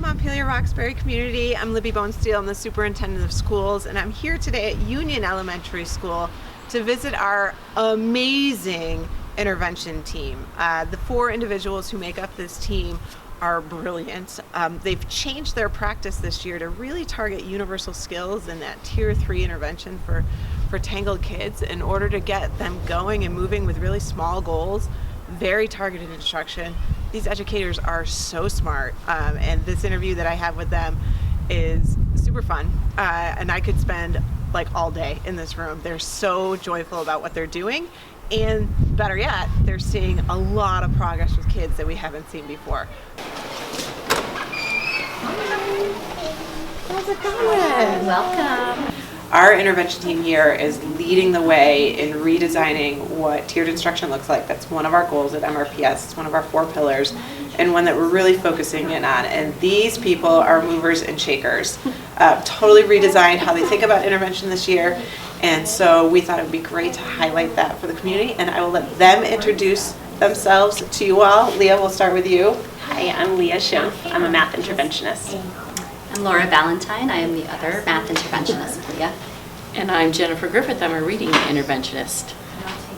Montpelier Roxbury community. I'm Libby Bonesteel. I'm the superintendent of schools, and I'm here today at Union Elementary School to visit our amazing intervention team. The 4 individuals who make up this team are brilliant. They've changed their practice this year to really target universal skills and that Tier 3 intervention for tangled kids in order to get them going and moving with really small goals, very targeted instruction. These educators are so smart, and this interview that I have with them is super fun, and I could spend like all day in this room. They're so joyful about what they're doing, and better yet, they're seeing a lot of progress with kids that we haven't seen before. How's it going? Welcome. Our intervention team here is leading the way in redesigning what tiered instruction looks like. That's one of our goals at MRPS. It's one of our 4 pillars, and one that we're really focusing in on. And these people are movers and shakers. Totally redesigned how they think about intervention this year. And so we thought it would be great to highlight that for the community. And I will let them introduce themselves to you all. Leah, we'll start with you. Hi, I'm Leah Schimpf. I'm a math interventionist. I'm Laura Valentine. I am the other math interventionist, Leah. And I'm Jennifer Griffith. I'm a reading interventionist.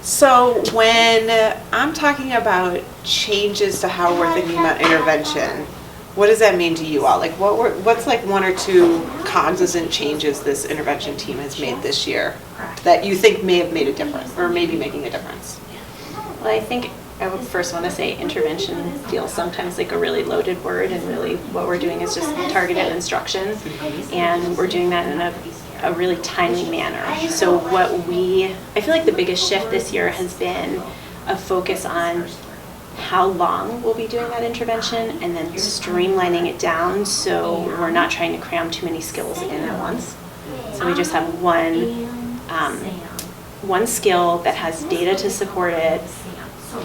So when I'm talking about changes to how we're thinking about intervention, what does that mean to you all? Like what's like 1 or 2 cognizant changes this intervention team has made this year that you think may have made a difference or maybe making a difference? Well, I think I would first want to say intervention feels sometimes like a really loaded word, and really what we're doing is just targeted instruction, and we're doing that in a really timely manner. So I feel like the biggest shift this year has been a focus on how long we'll be doing that intervention and then streamlining it down so we're not trying to cram too many skills in at once. So we just have one skill that has data to support it.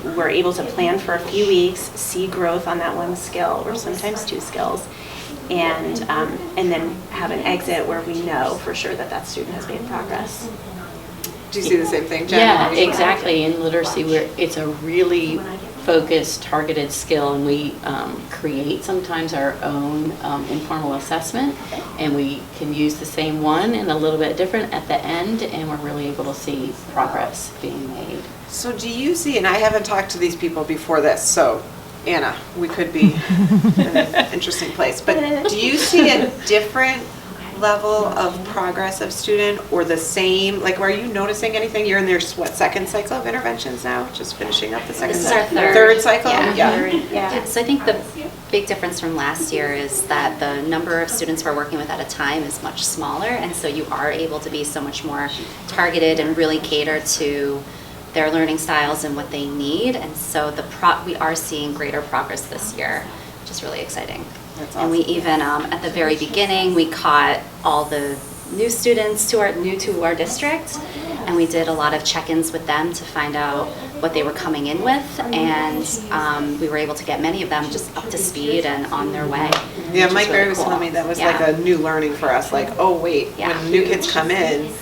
We're able to plan for a few weeks, see growth on that one skill, or sometimes 2 skills, and then have an exit where we know for sure that student has made progress. Do you see the same thing, Jen? Yeah, exactly. In literacy, it's a really focused, targeted skill, and we create sometimes our own informal assessment, and we can use the same one and a little bit different at the end, and we're really able to see progress being made. So do you see, and I haven't talked to these people before this, so Anna, we could be in an interesting place, but do you see a different level of progress of student or the same? Like, are you noticing anything? You're in their, second cycle of interventions now? Just finishing up the second This is our third cycle? Yeah. So I think the big difference from last year is that the number of students we're working with at a time is much smaller, and so you are able to be so much more targeted and really cater to their learning styles and what they need. And so we are seeing greater progress this year, which is really exciting. That's awesome. And we even, at the very beginning, we caught all the new students new to our district, and we did a lot of check-ins with them to find out what they were coming in with, and we were able to get many of them just up to speed and on their way. Yeah, Mike Berry was telling me that was like a new learning for us, like, oh wait, when new kids come in,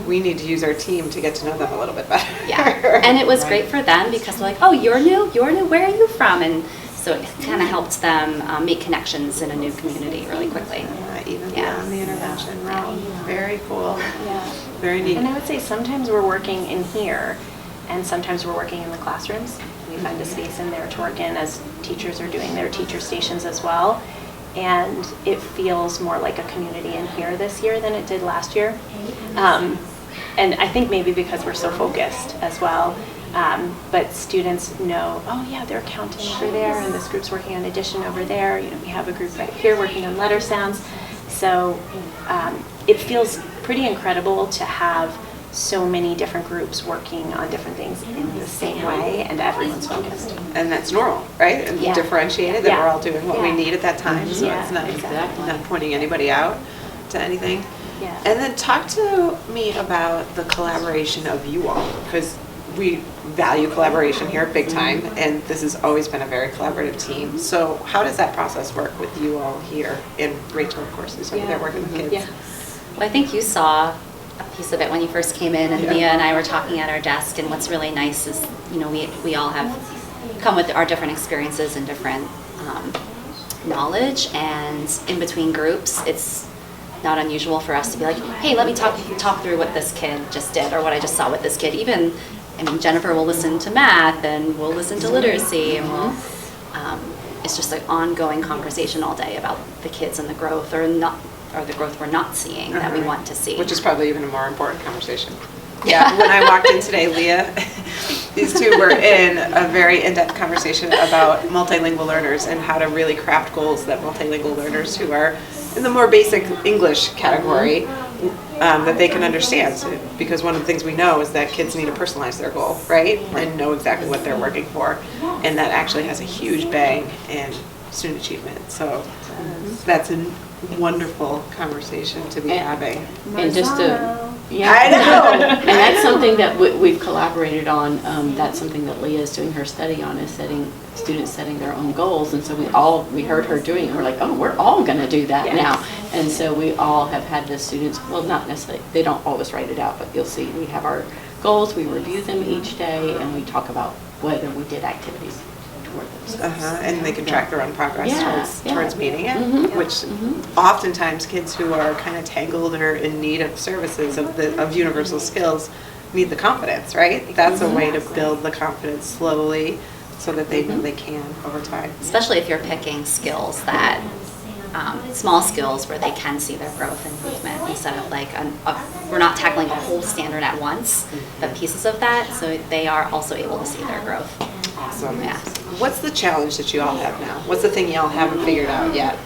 we need to use our team to get to know them a little bit better. Yeah, and it was great for them because they're like, oh, you're new, where are you from? And so it kind of helped them make connections in a new community really quickly. Even beyond the intervention realm. Very cool. Yeah. Very neat. And I would say sometimes we're working in here, and sometimes we're working in the classrooms. We find a space in there to work in as teachers are doing their teacher stations as well. And it feels more like a community in here this year than it did last year. And I think maybe because we're so focused as well. But students know, oh yeah, they're counting over there, and this group's working on addition over there. You know, we have a group right here working on letter sounds. So it feels pretty incredible to have so many different groups working on different things in the same way, and everyone's focused. And that's normal, right? And differentiated, that we're all doing what we need at that time, so it's not, not pointing anybody out to anything. Yeah. And then talk to me about the collaboration of you all, because we value collaboration here big time, and this has always been a very collaborative team. So how does that process work with you all here? And Rachel, of course, who's over there working with kids. Yeah. Well, I think you saw a piece of it when you first came in, and Mia and I were talking at our desk, and what's really nice is, you know, we all have come with our different experiences and different knowledge, and in between groups, it's not unusual for us to be like, hey, let me talk through what this kid just did or what I just saw with this kid. Even, I mean, Jennifer will listen to math and we'll listen to literacy, and it's just an ongoing conversation all day about the kids and the growth or the growth we're not seeing that we want to see. Which is probably even a more important conversation. Yeah, when I walked in today, Leah, these two were in a very in-depth conversation about multilingual learners and how to really craft goals that multilingual learners who are in the more basic English category, that they can understand. So, because one of the things we know is that kids need to personalize their goal, right? And know exactly what they're working for. And that actually has a huge bang in student achievement. So that's a wonderful conversation to be having. And just to, yeah. I know. And that's something that we've collaborated on. That's something that Leah is doing her study on, is students setting their own goals. And so we heard her doing it. We're like, oh, we're all going to do that now. And so we all have had the students, well, not necessarily, they don't always write it out, but you'll see we have our goals, we review them each day, and we talk about whether we did activities toward those goals. And they can track their own progress towards meeting it, which oftentimes kids who are kind of tangled or in need of services of universal skills need the confidence, right? That's a way to build the confidence slowly so that they know they can over time. Especially if you're picking skills that, small skills where they can see their growth and movement, instead of like, we're not tackling a whole standard at once, but pieces of that, so they are also able to see their growth. Awesome. Yeah. What's the challenge that you all have now? What's the thing y'all haven't figured out yet?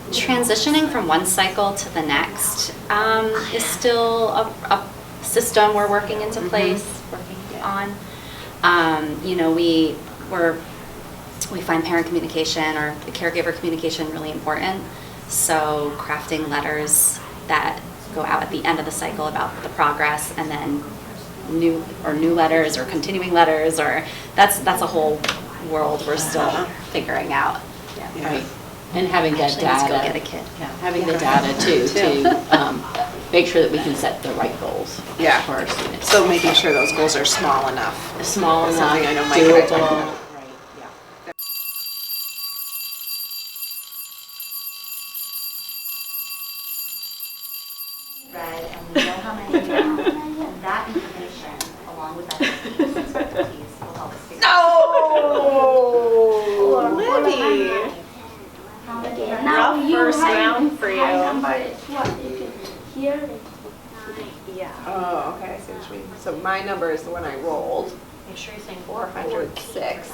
Transitioning from one cycle to the next is still a system we're working into place, working on. We find parent communication or the caregiver communication really important. So crafting letters that go out at the end of the cycle about the progress, and then new letters or continuing letters, or that's a whole world we're still figuring out. Yeah. Right. And having that Actually, let's data. go get a kid. Yeah, having the data too, to make sure that we can set the right goals for our students. So making sure those goals are small enough. Small That's enough, something I know Mike and I talked doable. about. Right, yeah. Read, and we know how many we know, and that information, along with expertise will help us figure No! Libby! Rough first round for you. Yeah. Oh, okay, I see what you mean. So my number is the one I rolled. Make sure you say 406.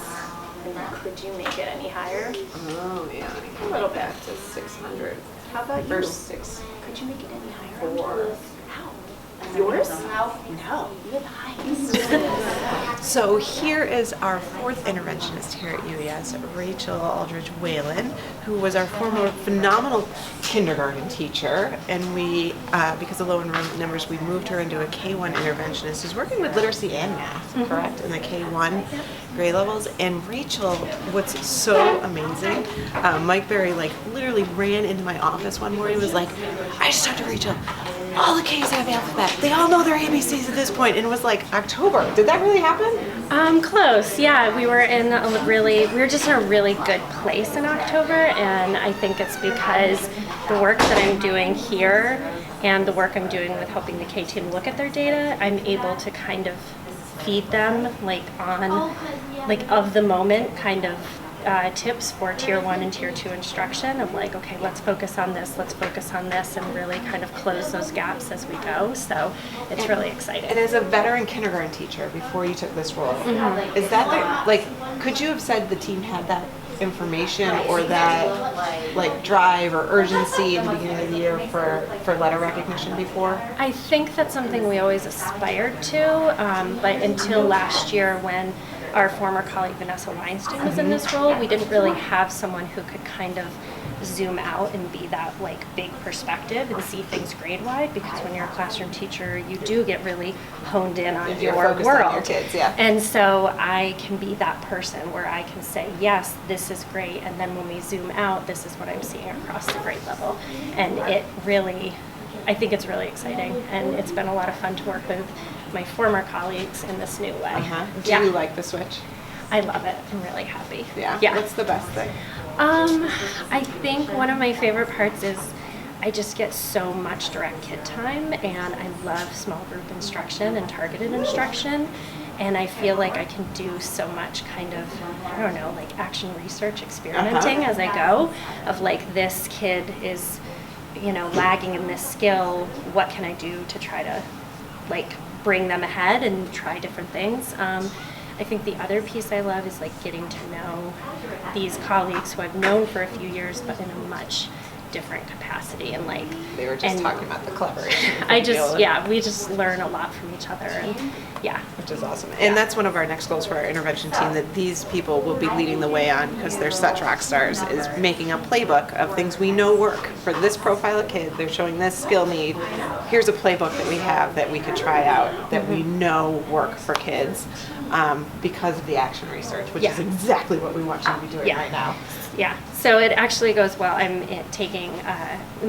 Could you make it any higher? Oh, yeah. A little bit to 600. How about you? First 6. Could you make it any higher? 4. How? Yours? No. No. You're the highest. So here is our fourth interventionist here at UES, Rachel Aldridge Whalen, who was our former phenomenal kindergarten teacher. And we, because of low enrollment numbers, we moved her into a K1 interventionist who's working with literacy and math, correct, in the K1 grade levels. And Rachel, what's so amazing, Mike Berry literally ran into my office one morning and was like, I just talked to Rachel. All the K's have alphabet. They all know their ABCs at this point, and it was like October. Did that really happen? Close. Yeah, we were just in a really good place in October, and I think it's because the work that I'm doing here and the work I'm doing with helping the K team look at their data, I'm able to kind of feed them of the moment kind of tips for tier 1 and tier 2 instruction of okay, let's focus on this, and really kind of close those gaps as we go. So it's really exciting. And as a veteran kindergarten teacher before you took this role, is that could you have said the team had that information or that drive or urgency in the beginning of the year for letter recognition before? I think that's something we always aspired to, but until last year when our former colleague Vanessa Weinstein was in this role, we didn't really have someone who could kind of zoom out and be that big perspective and see things grade wide, because when you're a classroom teacher you do get really honed in on You're your focused world on your kids, yeah. And so I can be that person where I can say, yes, this is great, and then when we zoom out, this is what I'm seeing across the grade level. And I think it's really exciting, and it's been a lot of fun to work with my former colleagues in this new way. Do you like the switch? I love it. I'm really happy. Yeah? Yeah. What's the best thing? I think one of my favorite parts is I just get so much direct kid time, and I love small group instruction and targeted instruction. And I feel like I can do so much kind of, I don't know, like action research experimenting as I go, of like, this kid is, you know, lagging in this skill. What can I do to try to like bring them ahead and try different things? I think the other piece I love is like getting to know these colleagues who I've known for a few years, but in a much different capacity, and like They were just talking about the collaboration. we just learn a lot from each other, and which is awesome. And that's one of our next goals for our intervention team, that these people will be leading the way on, because they're such rock stars, is making a playbook of things we know work for this profile of kid. They're showing this skill need. Here's a playbook that we have that we could try out, that we know work for kids, because of the action research, which is exactly what we want you to be doing right now. Yeah, so it actually goes well. I'm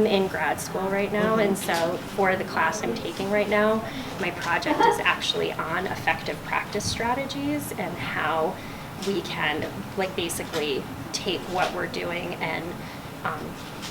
in grad school right now, and so for the class I'm taking right now, my project is actually on effective practice strategies and how we can like basically take what we're doing and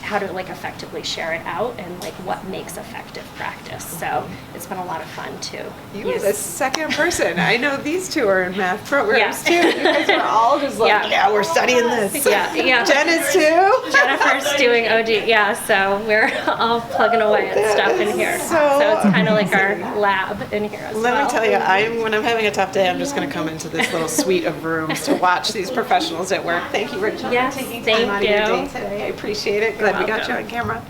how to like effectively share it out, and like what makes effective practice. So it's been a lot of fun too. You are the second person. I know these two are in math programs too. You guys are all just like, we're studying this. Yeah. Jen is too? Jennifer's doing OD, so we're all plugging away at stuff in here. So it's kind of like our lab in here as well. Let me tell you, when I'm having a tough day, I'm just going to come into this little suite of rooms to watch these professionals at work. Thank you, Rachel, Yes, for taking thank time out of your you. day today. I appreciate it. Glad we got you on camera.